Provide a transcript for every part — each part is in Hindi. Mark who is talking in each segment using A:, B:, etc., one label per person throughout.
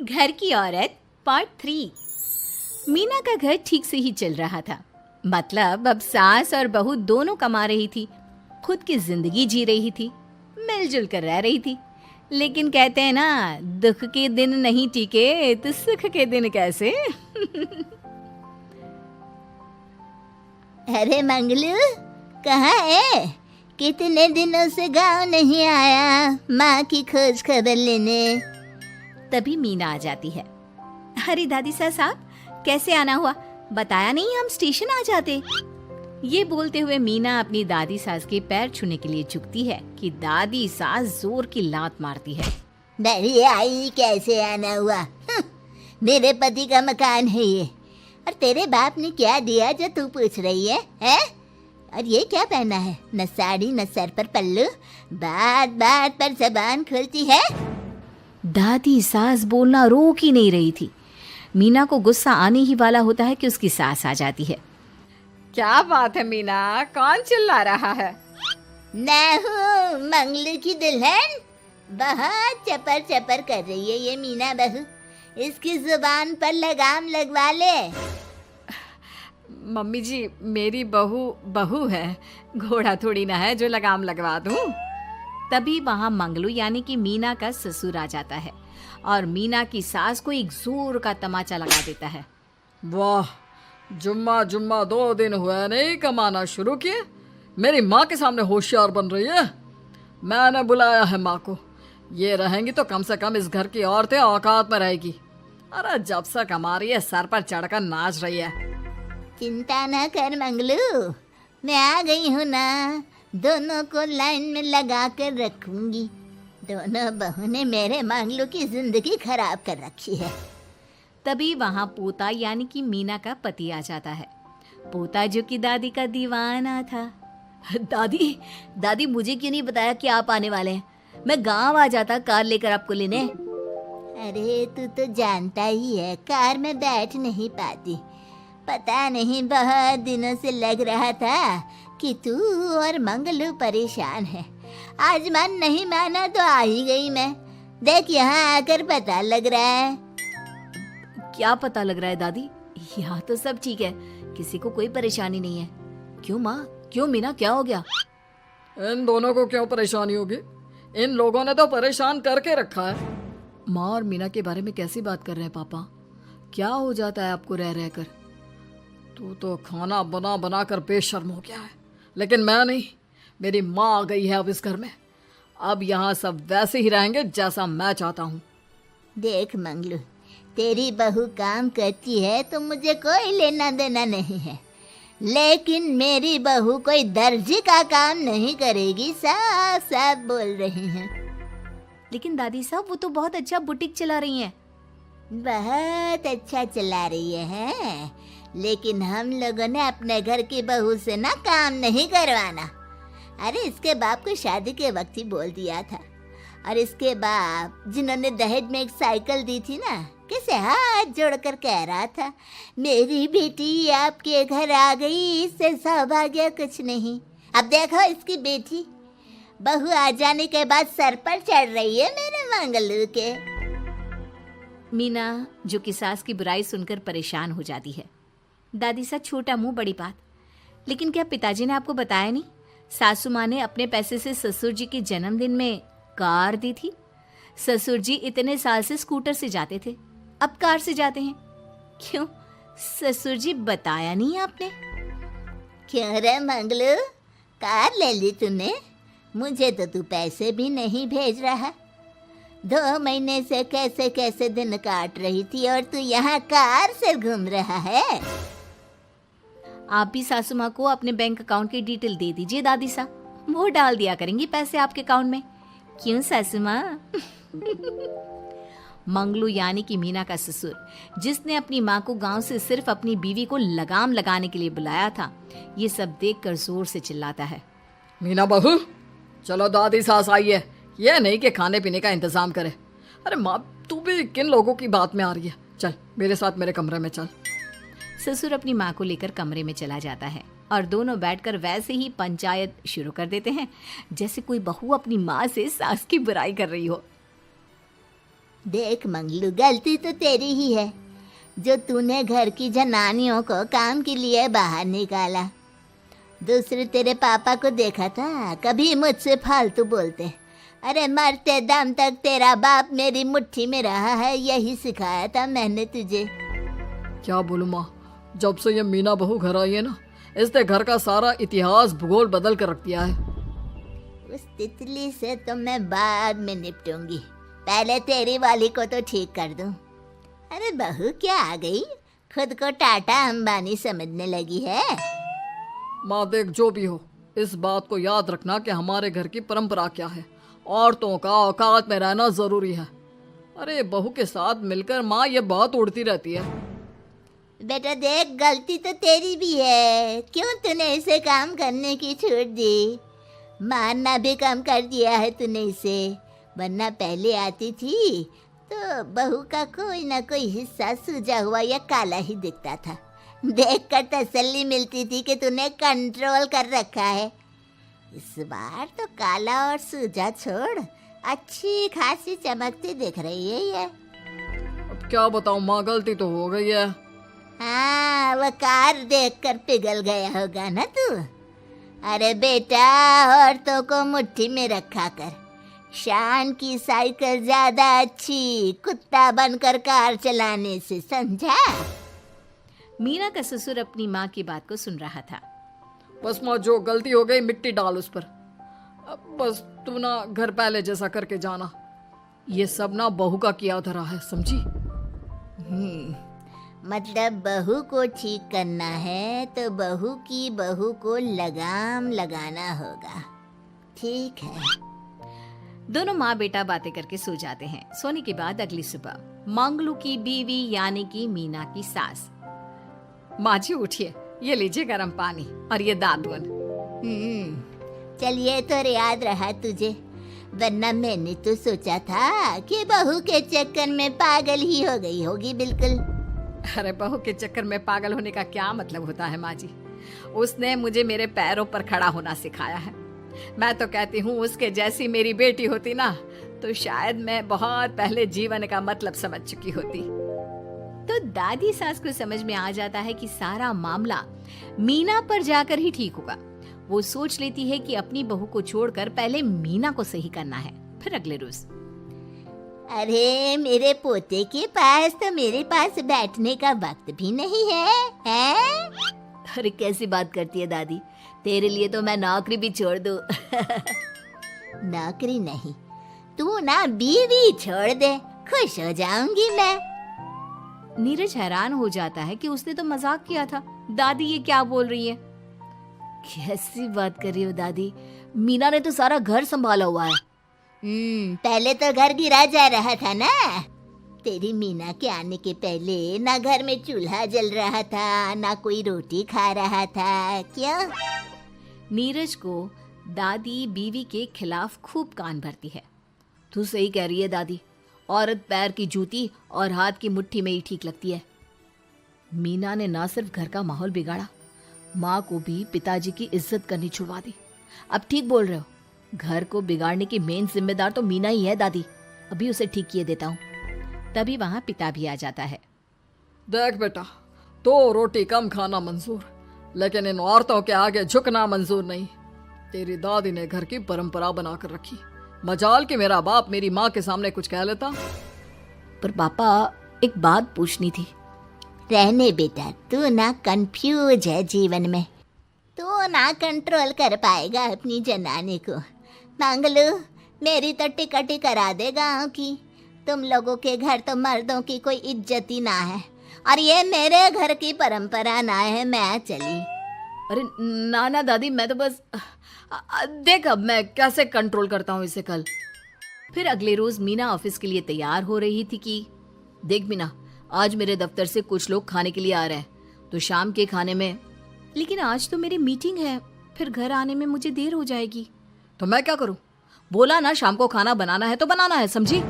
A: घर की औरत पार्ट 3। मीना का घर ठीक से ही चल रहा था। मतलब अब सास और बहू दोनों कमा रही थी, खुद की जिंदगी जी रही थी, मिलजुल कर रह रही थी। लेकिन कहते हैं ना, दुख के दिन नहीं टिके तो सुख के दिन कैसे।
B: अरे मंगलू, कहाँ है? कितने दिनों से गांव नहीं आया माँ की खोज खबर लेने।
A: तभी मीना आ जाती है। अरे दादी साहब, कैसे आना हुआ? बताया नहीं हम स्टेशन आ जाते। ये बोलते हुए मीना अपनी दादी सास के पैर छूने के लिए झुकती है कि दादी सास जोर की लात मारती है।
B: बड़ी आई, कैसे आना हुआ? मेरे पति का मकान है ये। और तेरे बाप ने क्या दिया जो तू पूछ रही है, हैं? और ये क्या पहना है? न साड़ी न सर पर पल्लू, बात बात पर जबान खुलती है।
A: दादी सास बोलना रोक ही नहीं रही थी। मीना को गुस्सा आने ही वाला होता है कि उसकी सास आ जाती है। क्या बात है मीना, कौन चिल्ला रहा है?
B: मैं हूँ मंगलू की दुल्हन। बहुत चपर चपर कर रही है ये मीना बहू। इसकी जुबान पर लगाम लगवा ले।
A: मम्मी जी, मेरी बहू है, घोड़ा थोड़ी ना है जो लगाम लगवा दूं। तभी वहां मंगलू यानी कि मीना का ससुर आ जाता है और मीना की सास को एक जोर का तमाचा लगा देता है।
C: वाह, जुम्मा 2 दिन हुए नहीं कमाना शुरू किए, मेरी माँ के सामने होशियार बन रही है। मैंने बुलाया है माँ को, ये रहेंगी तो कम से कम इस घर की औरतें औकात में रहेगी। अरे जब से कमा रही है सर पर चढ़कर नाच रही है।
B: चिंता न कर मंगलू, मैं आ गई हूँ ना। दोनों को लाइन में लगा कर रखूंगी। दोनों बहू ने मेरे मंगलू की जिंदगी खराब कर रखी है।
A: तभी वहां पोता यानी कि मीना का पति आ जाता है। पोता जो कि दादी का दीवाना था।
B: दादी मुझे क्यों नहीं बताया कि आप आने वाले हैं? मैं गांव आ जाता कार लेकर आपको लेने। अरे तू तो जानता ही है, कार में बैठ नहीं पाती। पता नहीं, बहुत दिनों से लग रहा था कि तू और मंगलू परेशान है। आज मन नहीं माना तो आ ही गई मैं। देख, यहाँ आकर पता लग रहा है।
A: क्या पता लग रहा है दादी? यहाँ तो सब ठीक है, किसी को कोई परेशानी नहीं है। क्यों माँ, क्यों मीना, क्या हो गया?
C: इन दोनों को क्यों परेशानी होगी? इन लोगों ने तो परेशान करके रखा है।
A: माँ और मीना के बारे में कैसी बात कर रहे हैं पापा? क्या हो जाता है आपको रह रहकर?
C: तू तो खाना बना बना कर बेशर्म हो गया है, लेकिन मैं नहीं। मेरी माँ आ गई है अब इस घर में। अब यहाँ सब वैसे ही रहेंगे जैसा मैं चाहता हूँ।
B: देख मंगलू, तेरी बहू काम करती है तो मुझे कोई लेना देना नहीं है, लेकिन मेरी बहू कोई दर्जी का काम नहीं करेगी, साफ साफ बोल रही हैं।
A: लेकिन दादी साहब, वो तो बहुत अच्छा बुटीक चला रही हैं।
B: बहुत अच्छा चला रही है, लेकिन हम लोगों ने अपने घर की बहू से ना काम नहीं करवाना। अरे इसके बाप को शादी के वक्त ही बोल दिया था। और इसके बाप जिन्होंने दहेज में एक साइकिल दी थी ना, कैसे हाथ जोड़कर कह रहा था, मेरी बेटी आपके घर आ गई, इससे सौभाग्य कुछ नहीं। अब देखो इसकी बेटी, बहू आ जाने के बाद सर पर चढ़ रही है मेरे मंगलू के।
A: मीना जो कि सास की बुराई सुनकर परेशान हो जाती है। दादी सा छोटा मुंह बड़ी बात। लेकिन क्या पिताजी ने आपको बताया नहीं? सासू माँ ने अपने पैसे से ससुर जी के जन्मदिन में कार दी थी। ससुर जी इतने साल से स्कूटर से जाते थे, अब कार से जाते हैं। क्यों ससुर जी, बताया नहीं आपने?
B: क्यों रे मंगलू, कार ले ली तूने? मुझे तो तू पैसे भी नहीं भेज रहा। 2 महीने से कैसे कैसे दिन काट रही थी और तू यहाँ कार से घूम रहा है।
A: आप भी सासू माँ को अपने बैंक अकाउंट की डिटेल दे दीजिए दादी साहब, वो डाल दिया करेंगी पैसे आपके अकाउंट में। क्यों सासू माँ? मंगलू यानी कि मीना का ससुर, जिसने अपनी माँ को गांव से सिर्फ अपनी बीवी को लगाम लगाने के लिए बुलाया था, ये सब देखकर जोर से चिल्लाता है।
C: मीना बहू, चलो दादी सास आई है, यह नहीं कि खाने पीने का इंतजाम करे। अरे माँ, तू भी किन लोगों की बात में आ रही है? चल मेरे साथ मेरे कमरे में चल।
A: ससुर अपनी माँ को लेकर कमरे में चला जाता है और दोनों बैठकर वैसे ही पंचायत शुरू कर देते हैं जैसे कोई बहू अपनी माँ से सास की बुराई कर रही हो।
B: देख मंगलू, गलती तो तेरी ही है जो तूने घर की जनानियों को काम के लिए बाहर निकाला। दूसरे तेरे पापा को देखा था, कभी मुझसे फालतू बोलते। अरे मरते दम तक तेरा बाप मेरी मुट्ठी में रहा है, यही सिखाया था मैंने तुझे।
C: क्या बोलूं माँ, जब से ये मीना बहू घर आई है ना, इसने घर का सारा इतिहास भूगोल बदल कर रख दिया है।
B: उस तितली से तो मैं बाद में निपटूंगी, पहले तेरी वाली को तो ठीक कर दूं। अरे बहू क्या आ गई, खुद को टाटा अंबानी समझने लगी है।
C: माँ देख, जो भी हो, इस बात को याद रखना कि हमारे घर की परंपरा क्या है। औरतों का औकात में रहना जरूरी है। अरे बहू के साथ मिलकर माँ ये बात उड़ती रहती है।
B: बेटा देख, गलती तो तेरी भी है, क्यों तूने इसे काम करने की छूट दी। मारना भी कम कर दिया है तूने इसे, वरना पहले आती थी तो बहू का कोई ना कोई हिस्सा सूजा हुआ या काला ही दिखता था। देखकर तसल्ली मिलती थी कि तूने कंट्रोल कर रखा है। इस बार तो काला और सूजा छोड़, अच्छी खासी चमकती दिख रही है ये।
C: अब क्या बताऊं माँ, गलती तो हो गई है।
B: हाँ, वो कार देखकर पिघल गया होगा ना तू। अरे बेटा, औरतों को मुट्ठी में रखा कर। शान की साइकिल ज्यादा अच्छी कुत्ता बनकर कार चलाने से, समझा।
A: मीना का ससुर अपनी माँ की बात को सुन रहा था।
C: बस माँ, जो गलती हो गई मिट्टी डाल उस पर। अब बस तू ना घर पहले जैसा करके जाना। ये सब ना बहू का किया धरा है, समझी।
B: मतलब बहू को ठीक करना है तो बहू की बहू को लगाम लगाना होगा, ठीक है।
A: दोनों माँ बेटा बातें करके सो जाते हैं। सोने के बाद अगली सुबह मंगलू की बीवी यानी कि मीना की सास, माँ जी उठिए, ये लीजिए गर्म पानी और ये दादुन।
B: चलिए तो याद रहा तुझे, वरना मैंने तो सोचा था कि बहू के चक्कर में पागल ही हो गई होगी बिल्कुल।
A: अरे बहू के चक्कर में पागल होने का क्या मतलब होता है माँ जी। उसने मुझे मेरे पैरों पर खड़ा होना सिखाया है। मैं तो कहती हूँ उसके जैसी मेरी बेटी होती ना तो शायद मैं बहुत पहले जीवन का मतलब समझ चुकी होती। तो दादी सास को समझ में आ जाता है कि सारा मामला मीना पर जाकर ही ठीक होगा। वो सोच लेती है कि अपनी बहू को छोड़कर पहले मीना को सही करना है। फिर अगले रोज,
B: अरे मेरे पोते के पास तो मेरे पास बैठने का वक्त भी नहीं है?
A: अरे कैसी बात करती है दादी, तेरे लिए तो मैं नौकरी भी छोड़ दूं।
B: नौकरी नहीं, तू ना बीवी छोड़ दे, खुश हो जाऊंगी मैं।
A: नीरज हैरान हो जाता है कि उसने तो मजाक किया था। दादी ये क्या बोल रही है? कैसी बात कर रही हो दादी, मीना ने तो सारा घर संभाला हुआ है।
B: पहले तो घर गिरा जा रहा था ना। तेरी मीना के आने के पहले ना घर में चूल्हा जल रहा था, ना कोई रोटी खा रहा था, क्यों?
A: नीरज को दादी बीवी के खिलाफ खूब कान भरती है। तू सही कह रही है दादी, औरत पैर की जूती और हाथ की मुट्ठी में ही ठीक लगती है। मीना ने ना सिर्फ घर का माहौल बिगाड़ा, माँ को भी पिताजी की इज्जत करनी छुड़वा दी। अब ठीक बोल रहे हो, घर को बिगाड़ने की मेन जिम्मेदार तो मीना ही है दादी। अभी उसे ठीक किए देता हूँ। तभी वहाँ पिता भी आ जाता है।
C: देख बेटा, तो रोटी कम खाना मंजूर, लेकिन इन औरतों के आगे झुकना मंजूर नहीं। तेरी दादी ने घर की परंपरा बनाकर रखी, मजाल कि मेरा बाप मेरी माँ के सामने कुछ कह लेता।
A: पर पापा एक बात पूछनी थी।
B: रहने बेटा, तू ना कंफ्यूज है जीवन में, तू ना कंट्रोल कर पाएगा अपनी जनानी को। मंगलू, मेरी तो टिकट ही करा दे गाँव की। तुम लोगों के घर तो मर्दों की कोई इज्जत ही ना है, और ये मेरे घर की परंपरा ना है, मैं चली।
A: अरे ना ना दादी, मैं तो बस देख अब मैं कैसे कंट्रोल करता हूँ इसे कल। फिर अगले रोज मीना ऑफिस के लिए तैयार हो रही थी कि देख मीना, आज मेरे दफ्तर से कुछ लोग खाने के लिए आ रहे हैं, तो शाम के खाने में। लेकिन आज तो मेरी मीटिंग है, फिर घर आने में मुझे देर हो जाएगी।
C: तो मैं क्या करूं?
A: बोला ना शाम को खाना बनाना है तो बनाना है, समझी।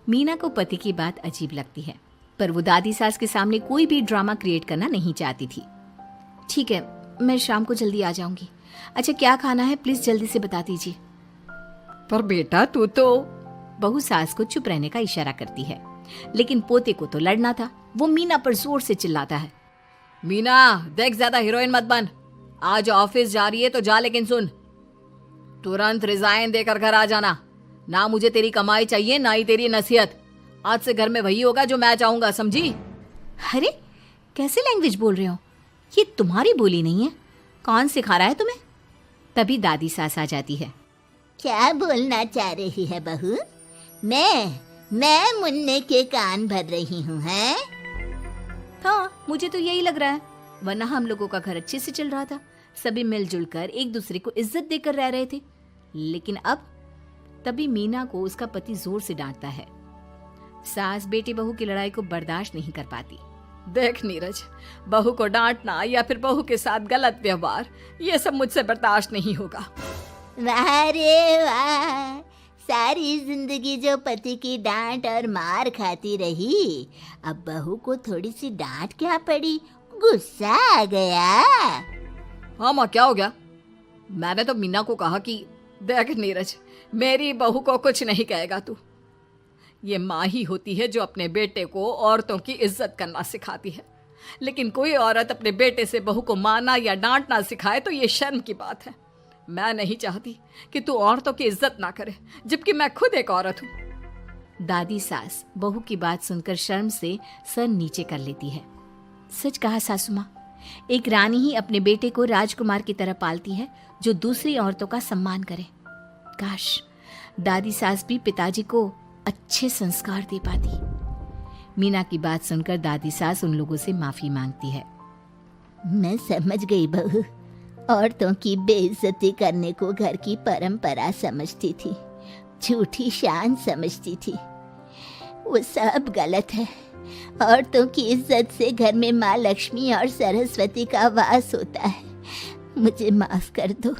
A: मीना को पति की बात अजीब लगती है, पर वो दादी सास के सामने कोई भी ड्रामा क्रिएट करना नहीं चाहती थी। ठीक है, मैं शाम को जल्दी आ जाऊंगी। अच्छा क्या खाना है प्लीज जल्दी से बता दीजिए।
C: पर बेटा तू तो
A: बहू सास को चुप रहने का इशारा करती है, लेकिन पोते को तो लड़ना था। वो मीना पर जोर से चिल्लाता है, मीना देख, ज्यादा हीरोइन मत बन। आज ऑफिस जा रही है तो जा, लेकिन सुन, तुरंत रिजाइन देकर घर आ जाना। ना मुझे तेरी कमाई चाहिए, ना ही तेरी नसीहत। आज से घर में वही होगा जो मैं चाहूंगा, समझी? अरे कैसे लैंग्वेज बोल रहे हो? ये तुम्हारी बोली नहीं है। कौन सिखा रहा है तुम्हें? तभी दादी सास आ जाती है।
B: क्या बोलना चाह रही है बहू? मैं मुन्ने के कान भर रही हूँ, हैं?
A: हाँ, मुझे तो यही लग रहा है, वरना हम लोगों का घर अच्छे से चल रहा था। सभी मिलजुल कर एक दूसरे को इज्जत देकर रह रहे थे। लेकिन अब तभी मीना को उसका पति जोर से डांटता है। सास बेटी बहू की लड़ाई को बर्दाश्त नहीं कर पाती। देख नीरज, बहू को डांटना या फिर बहू के साथ गलत व्यवहार, ये सब मुझसे बर्दाश्त नहीं होगा।
B: वाह रे वाह, सारी जिंदगी जो पति की डांट और मार खाती रही, अब बहू को थोड़ी सी डांट क्या पड़ी, गुस्सा आ गया।
C: हाँ माँ, क्या हो गया? मैंने तो मीना को कहा कि देख नीरज, मेरी बहू को कुछ नहीं कहेगा तू। ये माँ ही होती है जो अपने बेटे को औरतों की इज्जत करना सिखाती है, लेकिन कोई औरत अपने बेटे से बहू को मारना या डांटना सिखाए तो ये शर्म की बात है। मैं नहीं चाहती कि तू औरतों की इज्जत ना करे, जबकि मैं खुद एक औरत हूँ। दादी सास बहू की बात सुनकर शर्म से सर नीचे कर लेती है। सच कहा सासू माँ, एक रानी ही अपने बेटे को राजकुमार की तरह पालती है, जो दूसरी औरतों का सम्मान करे। काश दादी सास भी पिताजी को अच्छे संस्कार दे पाती। मीना की बात सुनकर दादी सास उन लोगों से माफी मांगती है।
B: मैं समझ गई बहू, औरतों की बेइज्जती करने को घर की परंपरा समझती थी, झूठी शान समझती थी। वो सब गलत है। औरतों की इज्जत से घर में माँ लक्ष्मी और सरस्वती का वास होता है। मुझे माफ कर दो।